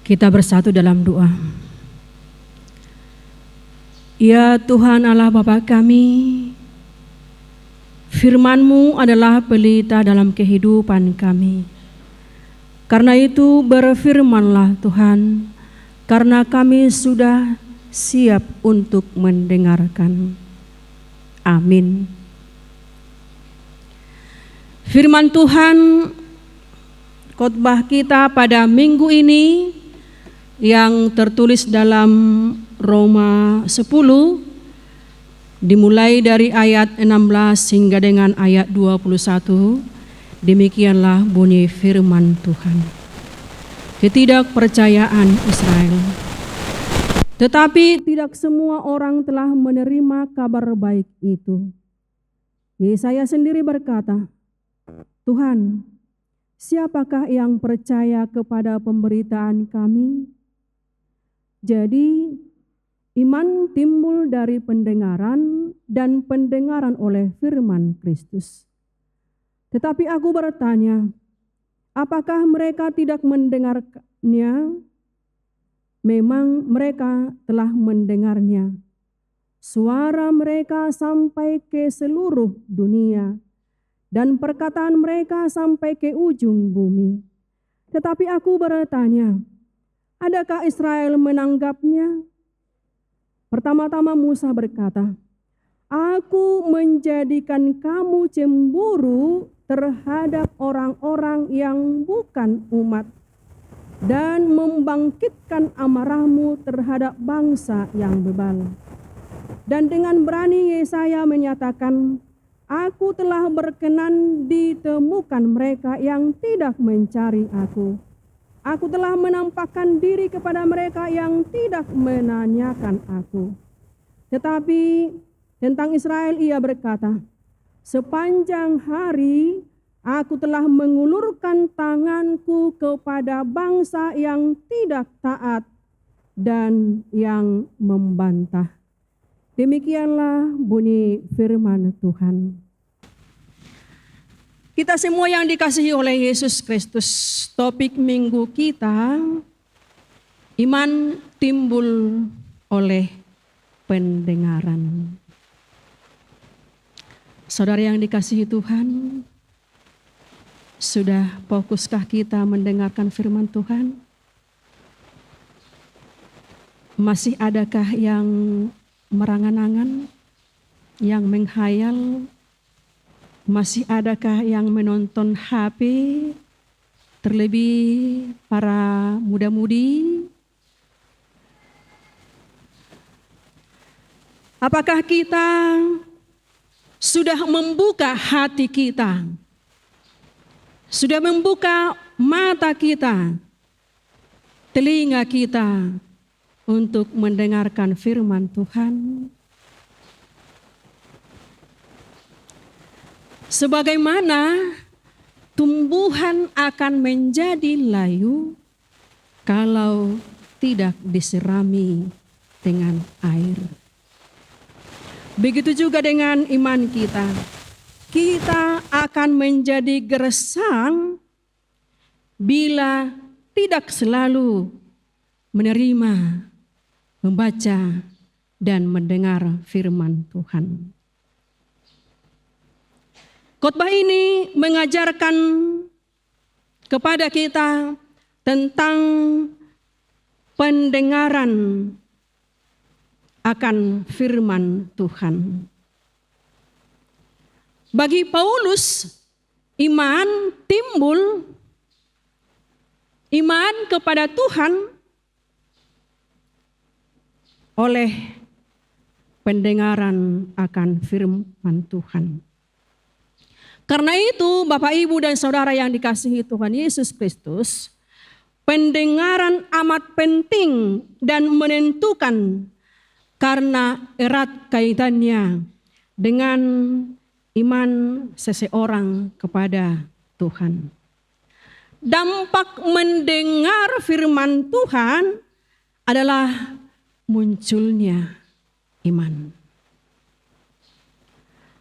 Kita bersatu dalam doa. Ya Tuhan Allah Bapa kami, firman-Mu adalah pelita dalam kehidupan kami. Karena itu berfirmanlah Tuhan, karena kami sudah siap untuk mendengarkan. Amin. Firman Tuhan khotbah kita pada minggu ini yang tertulis dalam Roma 10 dimulai dari ayat 16 hingga dengan ayat 21. Demikianlah bunyi firman Tuhan. Ketidakpercayaan Israel. Tetapi tidak semua orang telah menerima kabar baik itu. Yesaya sendiri berkata, Tuhan, siapakah yang percaya kepada pemberitaan kami? Jadi, iman timbul dari pendengaran dan pendengaran oleh firman Kristus. Tetapi aku bertanya, apakah mereka tidak mendengarnya? Memang mereka telah mendengarnya. Suara mereka sampai ke seluruh dunia, dan perkataan mereka sampai ke ujung bumi. Tetapi aku bertanya, adakah Israel menanggapnya? Pertama-tama Musa berkata, aku menjadikan kamu cemburu terhadap orang-orang yang bukan umat, dan membangkitkan amarahmu terhadap bangsa yang bebal. Dan dengan berani Yesaya menyatakan, aku telah berkenan ditemukan mereka yang tidak mencari aku. Aku telah menampakkan diri kepada mereka yang tidak menanyakan aku. Tetapi tentang Israel ia berkata, sepanjang hari aku telah mengulurkan tanganku kepada bangsa yang tidak taat dan yang membantah. Demikianlah bunyi firman Tuhan. Kita semua yang dikasihi oleh Yesus Kristus, topik minggu kita, iman timbul oleh pendengaran. Saudara yang dikasihi Tuhan, sudah fokuskah kita mendengarkan firman Tuhan? Masih adakah yang merangan-angan, yang menghayal? Masih adakah yang menonton HP, terlebih para muda-mudi? Apakah kita sudah membuka hati kita? Sudah membuka mata kita, telinga kita untuk mendengarkan firman Tuhan? Sebagaimana tumbuhan akan menjadi layu kalau tidak diserami dengan air. Begitu juga dengan iman kita. Kita akan menjadi gersang bila tidak selalu menerima, membaca, dan mendengar firman Tuhan. Khotbah ini mengajarkan kepada kita tentang pendengaran akan firman Tuhan. Bagi Paulus, iman timbul, iman kepada Tuhan oleh pendengaran akan firman Tuhan. Karena itu Bapak Ibu dan Saudara yang dikasihi Tuhan Yesus Kristus, pendengaran amat penting dan menentukan karena erat kaitannya dengan iman seseorang kepada Tuhan. Dampak mendengar firman Tuhan adalah munculnya iman.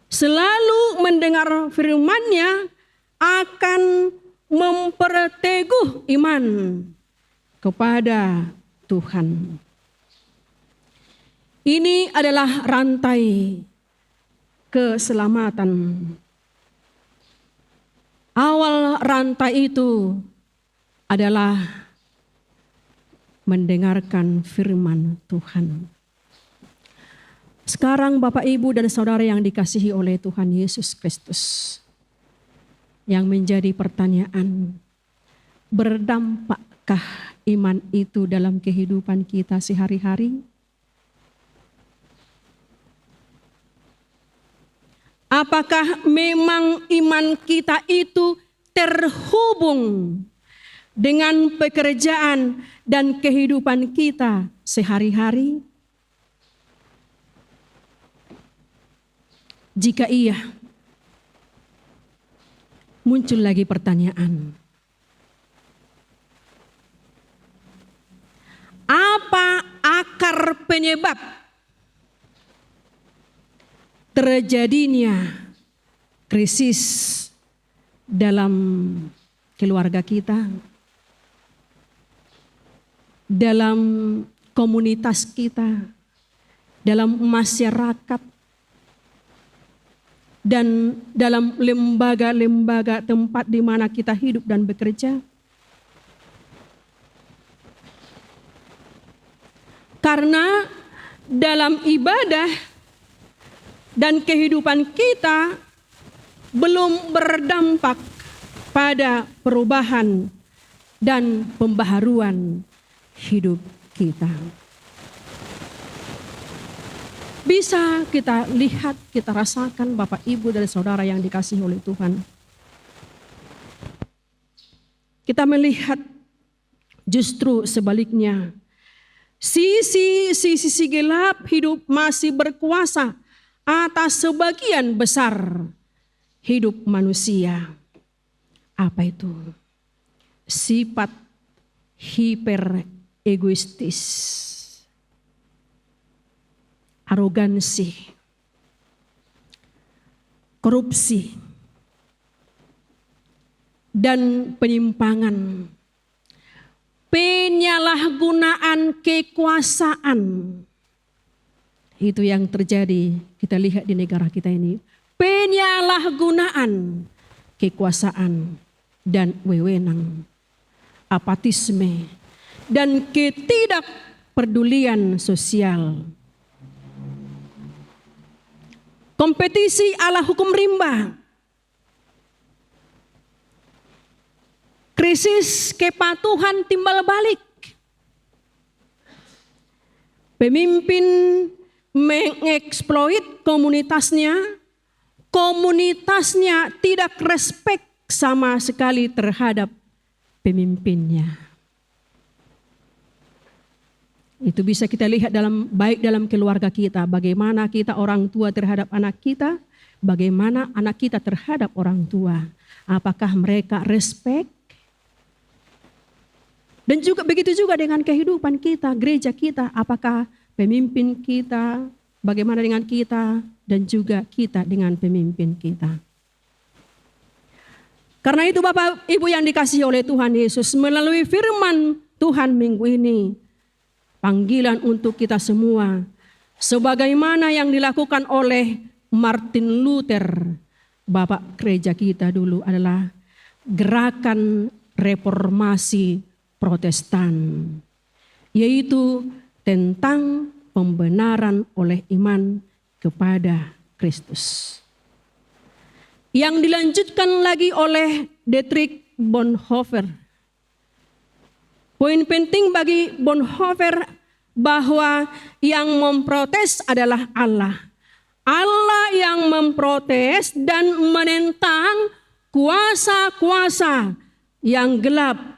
Selalu mendengar firman-Nya akan memperteguh iman kepada Tuhan. Ini adalah rantai keselamatan. Awal rantai itu adalah mendengarkan firman Tuhan. Sekarang Bapak, Ibu, dan Saudara yang dikasihi oleh Tuhan Yesus Kristus, yang menjadi pertanyaan, berdampakkah iman itu dalam kehidupan kita sehari-hari? Apakah memang iman kita itu terhubung dengan pekerjaan dan kehidupan kita sehari-hari? Jika iya, muncul lagi pertanyaan. Apa akar penyebab terjadinya krisis dalam keluarga kita, dalam komunitas kita, dalam masyarakat, dan dalam lembaga-lembaga tempat di mana kita hidup dan bekerja? Karena dalam ibadah dan kehidupan kita belum berdampak pada perubahan dan pembaharuan hidup kita. Bisa kita lihat, kita rasakan Bapak, Ibu, dan Saudara yang dikasihi oleh Tuhan. Kita melihat justru sebaliknya. Sisi gelap hidup masih berkuasa atas sebagian besar hidup manusia. Apa itu? Sifat hiper egoistis, arogansi, korupsi, dan penyimpangan, penyalahgunaan kekuasaan. Itu yang terjadi, kita lihat di negara kita ini. Penyalahgunaan kekuasaan dan wewenang, apatisme, dan ketidakpedulian sosial. Kompetisi ala hukum rimba, krisis kepatuhan timbal balik, pemimpin mengeksploit komunitasnya tidak respek sama sekali terhadap pemimpinnya. Itu bisa kita lihat baik dalam keluarga kita, bagaimana kita orang tua terhadap anak kita, bagaimana anak kita terhadap orang tua. Apakah mereka respek? Dan juga begitu juga dengan kehidupan kita, gereja kita, apakah pemimpin kita, bagaimana dengan kita, dan juga kita dengan pemimpin kita. Karena itu Bapak Ibu yang dikasihi oleh Tuhan Yesus, melalui firman Tuhan minggu ini, panggilan untuk kita semua, sebagaimana yang dilakukan oleh Martin Luther, Bapak gereja kita dulu, adalah gerakan reformasi Protestan, yaitu tentang pembenaran oleh iman kepada Kristus. Yang dilanjutkan lagi oleh Dietrich Bonhoeffer. Poin penting bagi Bonhoeffer bahwa yang memprotes adalah Allah. Allah yang memprotes dan menentang kuasa-kuasa yang gelap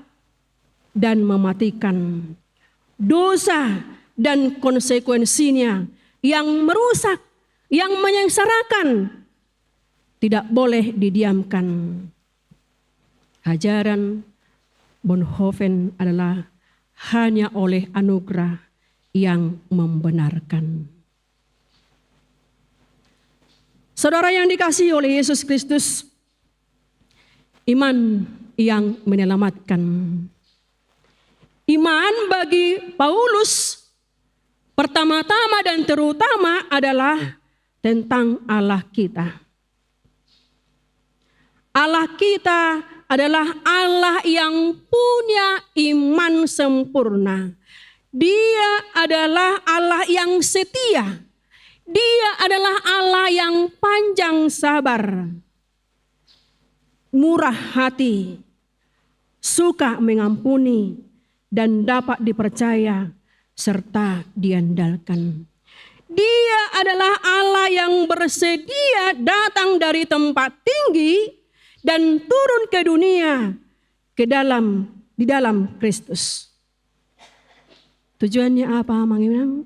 dan mematikan, dosa dan konsekuensinya yang merusak, yang menyengsarakan, tidak boleh didiamkan. Ajaran Bonhoeffer adalah hanya oleh anugerah yang membenarkan. Saudara yang dikasihi oleh Yesus Kristus, iman yang menyelamatkan. Iman bagi Paulus pertama-tama dan terutama adalah tentang Allah kita. Allah kita adalah Allah yang punya iman sempurna. Dia adalah Allah yang setia. Dia adalah Allah yang panjang sabar, murah hati, suka mengampuni, dan dapat dipercaya serta diandalkan. Dia adalah Allah yang bersedia datang dari tempat tinggi dan turun ke dunia di dalam Kristus. Tujuannya apa, Mang Imam?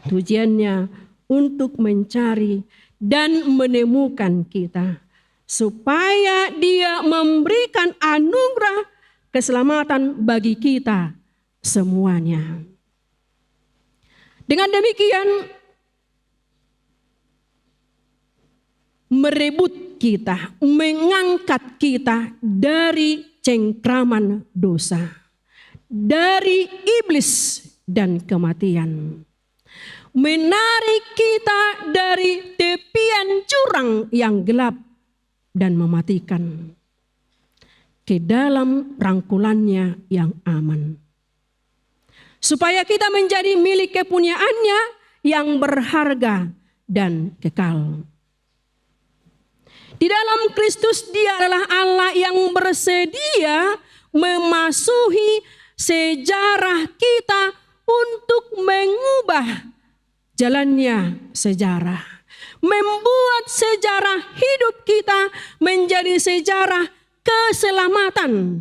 Tujuannya untuk mencari dan menemukan kita, supaya Dia memberikan anugerah keselamatan bagi kita semuanya. Dengan demikian, merebut kita, mengangkat kita dari cengkraman dosa, dari iblis dan kematian. Menarik kita dari tepian jurang yang gelap dan mematikan ke dalam rangkulannya yang aman, supaya kita menjadi milik kepunyaannya yang berharga dan kekal. Di dalam Kristus Dia adalah Allah yang bersedia memasuhi sejarah kita untuk mengubah jalannya sejarah, membuat sejarah hidup kita menjadi sejarah keselamatan,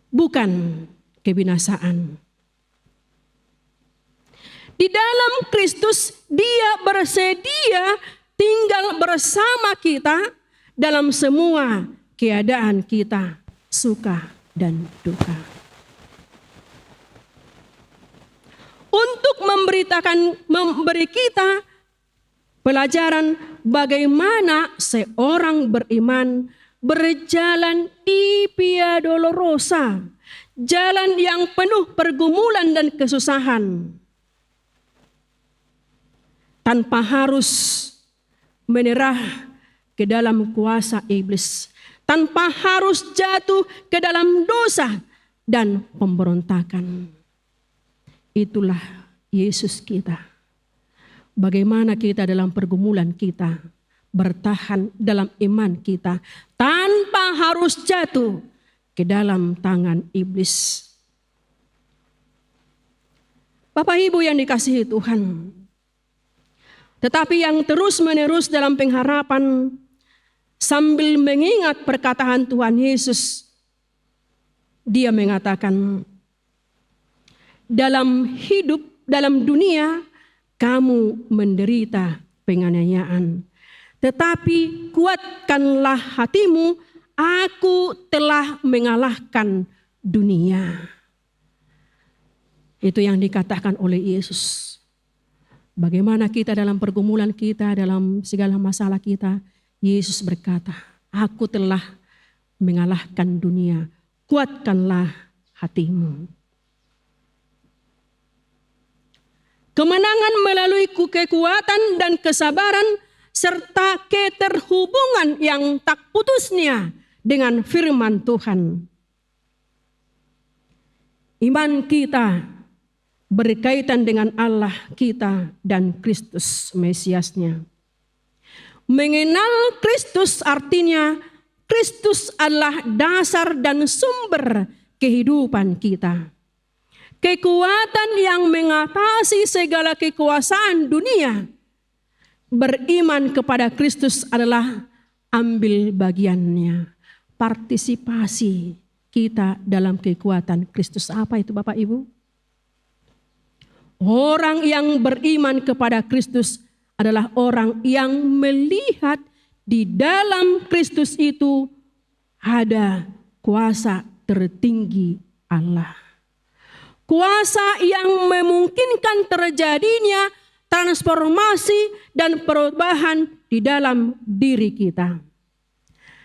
bukan kebinasaan. Di dalam Kristus Dia bersedia tinggal bersama kita dalam semua keadaan kita, suka dan duka. Untuk memberi kita pelajaran bagaimana seorang beriman berjalan di Via Dolorosa, jalan yang penuh pergumulan dan kesusahan, tanpa harus menyerah ke dalam kuasa iblis, tanpa harus jatuh ke dalam dosa dan pemberontakan. Itulah Yesus kita. Bagaimana kita dalam pergumulan kita bertahan dalam iman kita tanpa harus jatuh ke dalam tangan iblis. Bapak Ibu yang dikasihi Tuhan, tetapi yang terus-menerus dalam pengharapan sambil mengingat perkataan Tuhan Yesus, Dia mengatakan, dalam dunia kamu menderita penganiayaan, tetapi kuatkanlah hatimu, aku telah mengalahkan dunia. Itu yang dikatakan oleh Yesus. Bagaimana kita dalam pergumulan kita, dalam segala masalah kita, Yesus berkata, aku telah mengalahkan dunia, kuatkanlah hatimu. Kemenangan melalui kekuatan dan kesabaran serta keterhubungan yang tak putusnya dengan firman Tuhan. Iman kita berkaitan dengan Allah kita dan Kristus Mesiasnya. Mengenal Kristus artinya Kristus adalah dasar dan sumber kehidupan kita. Kekuatan yang mengatasi segala kekuasaan dunia. Beriman kepada Kristus adalah ambil bagiannya. Partisipasi kita dalam kekuatan Kristus. Apa itu Bapak Ibu? Orang yang beriman kepada Kristus adalah orang yang melihat di dalam Kristus itu ada kuasa tertinggi Allah. Kuasa yang memungkinkan terjadinya transformasi dan perubahan di dalam diri kita.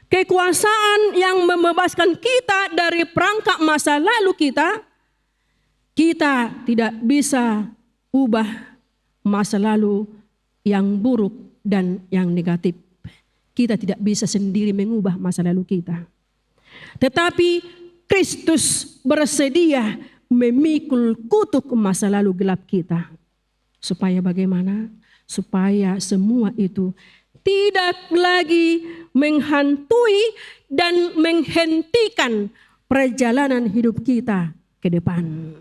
kekuasaan yang membebaskan kita dari perangkap masa lalu kita tidak bisa ubah masa lalu yang buruk dan yang negatif. Kita tidak bisa sendiri mengubah masa lalu kita. Tetapi Kristus bersedia memikul kutuk masa lalu gelap kita. Supaya bagaimana? Supaya semua itu tidak lagi menghantui dan menghentikan perjalanan hidup kita ke depan.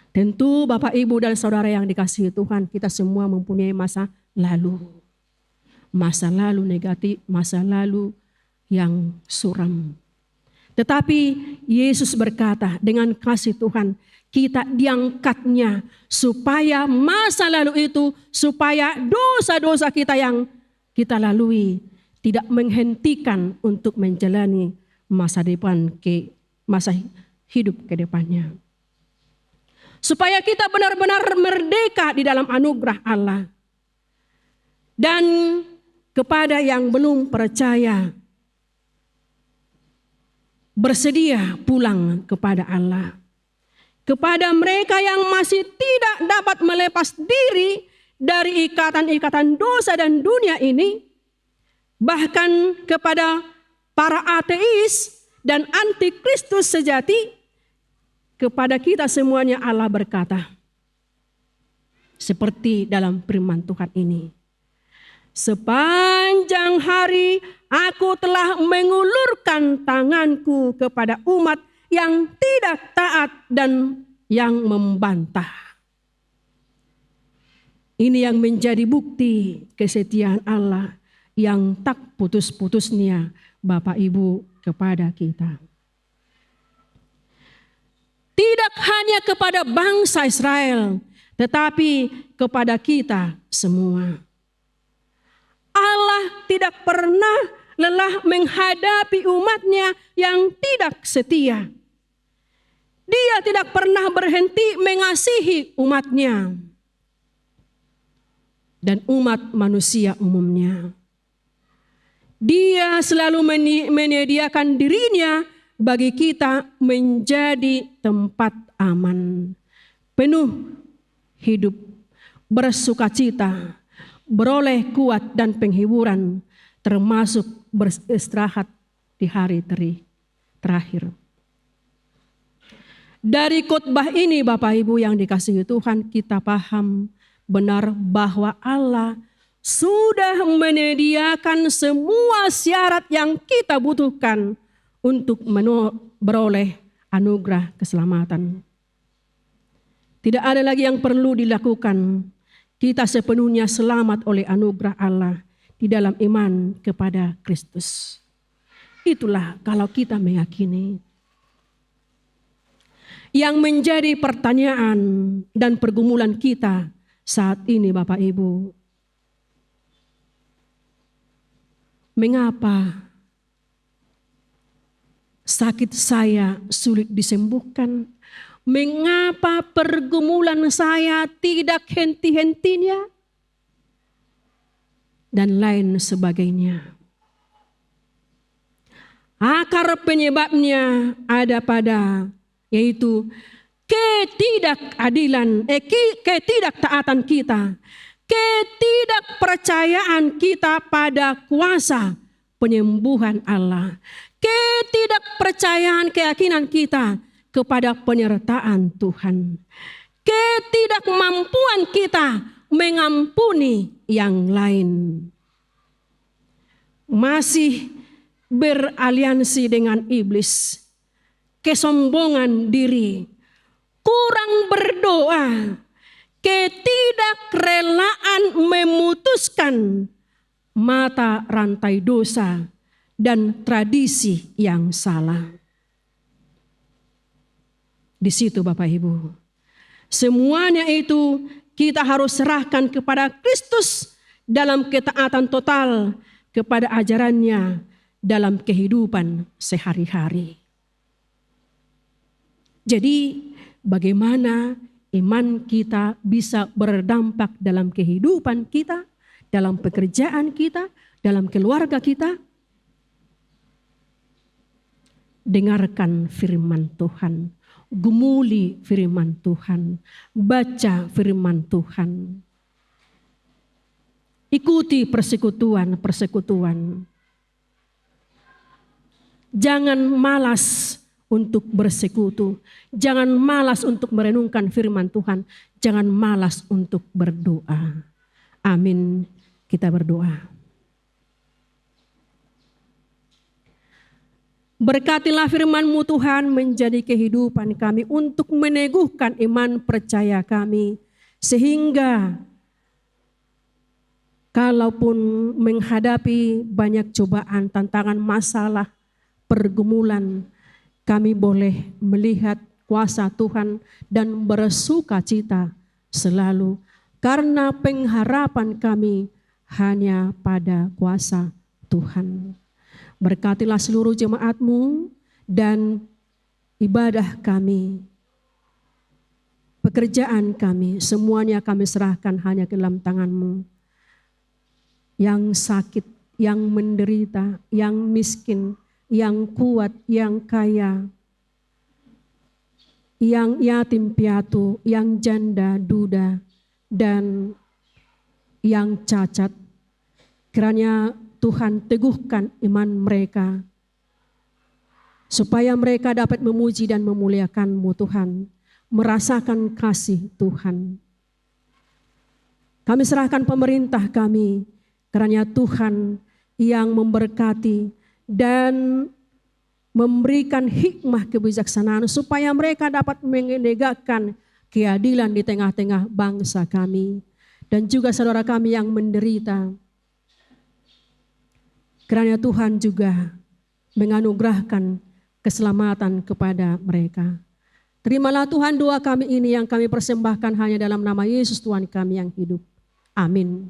Tentu Bapak, Ibu, dan Saudara yang dikasihi Tuhan, kita semua mempunyai masa lalu. Masa lalu negatif, masa lalu yang suram. Tetapi Yesus berkata dengan kasih Tuhan, kita diangkatnya supaya masa lalu itu, supaya dosa-dosa kita yang kita lalui tidak menghentikan untuk menjalani masa depan masa hidup ke depannya. Supaya kita benar-benar merdeka di dalam anugerah Allah. Dan kepada yang belum percaya, bersedia pulang kepada Allah. Kepada mereka yang masih tidak dapat melepas diri dari ikatan-ikatan dosa dan dunia ini, bahkan kepada para ateis dan antikristus sejati, kepada kita semuanya Allah berkata, seperti dalam firman Tuhan ini, sepanjang hari aku telah mengulurkan tanganku kepada umat yang tidak taat dan yang membantah. Ini yang menjadi bukti kesetiaan Allah yang tak putus-putusnya Bapak Ibu kepada kita. Tidak hanya kepada bangsa Israel, tetapi kepada kita semua. Allah tidak pernah lelah menghadapi umatnya yang tidak setia. Dia tidak pernah berhenti mengasihi umatnya dan umat manusia umumnya. Dia selalu menyediakan dirinya bagi kita menjadi tempat aman, penuh hidup, bersukacita, beroleh kuat dan penghiburan, termasuk beristirahat di hari terakhir. Dari khotbah ini Bapak Ibu yang dikasihi Tuhan, kita paham benar bahwa Allah sudah menyediakan semua syarat yang kita butuhkan untuk beroleh anugerah keselamatan. Tidak ada lagi yang perlu dilakukan. Kita sepenuhnya selamat oleh anugerah Allah di dalam iman kepada Kristus. Itulah kalau kita meyakini. Yang menjadi pertanyaan dan pergumulan kita saat ini Bapak Ibu. Mengapa sakit saya sulit disembuhkan? Mengapa pergumulan saya tidak henti-hentinya? Dan lain sebagainya. Akar penyebabnya ada pada yaitu ketidakadilan, ketidaktaatan kita, ketidakpercayaan kita pada kuasa penyembuhan Allah, ketidakpercayaan keyakinan kita kepada penyertaan Tuhan, ketidakmampuan kita mengampuni yang lain, masih beraliansi dengan iblis, kesombongan diri, kurang berdoa, ketidakrelaan memutuskan mata rantai dosa dan tradisi yang salah. Di situ Bapak Ibu, semuanya itu kita harus serahkan kepada Kristus dalam ketaatan total kepada ajarannya dalam kehidupan sehari-hari. Jadi bagaimana iman kita bisa berdampak dalam kehidupan kita, dalam pekerjaan kita, dalam keluarga kita? dengarkan firman Tuhan, gumuli firman Tuhan, baca firman Tuhan. Ikuti persekutuan. Jangan malas untuk bersekutu. Jangan malas untuk merenungkan firman Tuhan. Jangan malas untuk berdoa. Amin. Kita berdoa. Berkatilah firman-Mu Tuhan menjadi kehidupan kami untuk meneguhkan iman percaya kami. Sehingga kalaupun menghadapi banyak cobaan, tantangan, masalah, pergumulan, kami boleh melihat kuasa Tuhan dan bersuka cita selalu. Karena pengharapan kami hanya pada kuasa Tuhan. Berkatilah seluruh jemaat-Mu dan ibadah kami, pekerjaan kami, semuanya kami serahkan hanya ke dalam tangan-Mu. Yang sakit, yang menderita, yang miskin, yang kuat, yang kaya, yang yatim piatu, yang janda, duda, dan yang cacat. Kiranya Tuhan teguhkan iman mereka, supaya mereka dapat memuji dan memuliakan-Mu Tuhan, merasakan kasih Tuhan. Kami serahkan pemerintah kami, kiranya Tuhan yang memberkati dan memberikan hikmah kebijaksanaan supaya mereka dapat menegakkan keadilan di tengah-tengah bangsa kami dan juga saudara kami yang menderita. Kiranya Tuhan juga menganugerahkan keselamatan kepada mereka. Terimalah Tuhan doa kami ini yang kami persembahkan hanya dalam nama Yesus Tuhan kami yang hidup. Amin.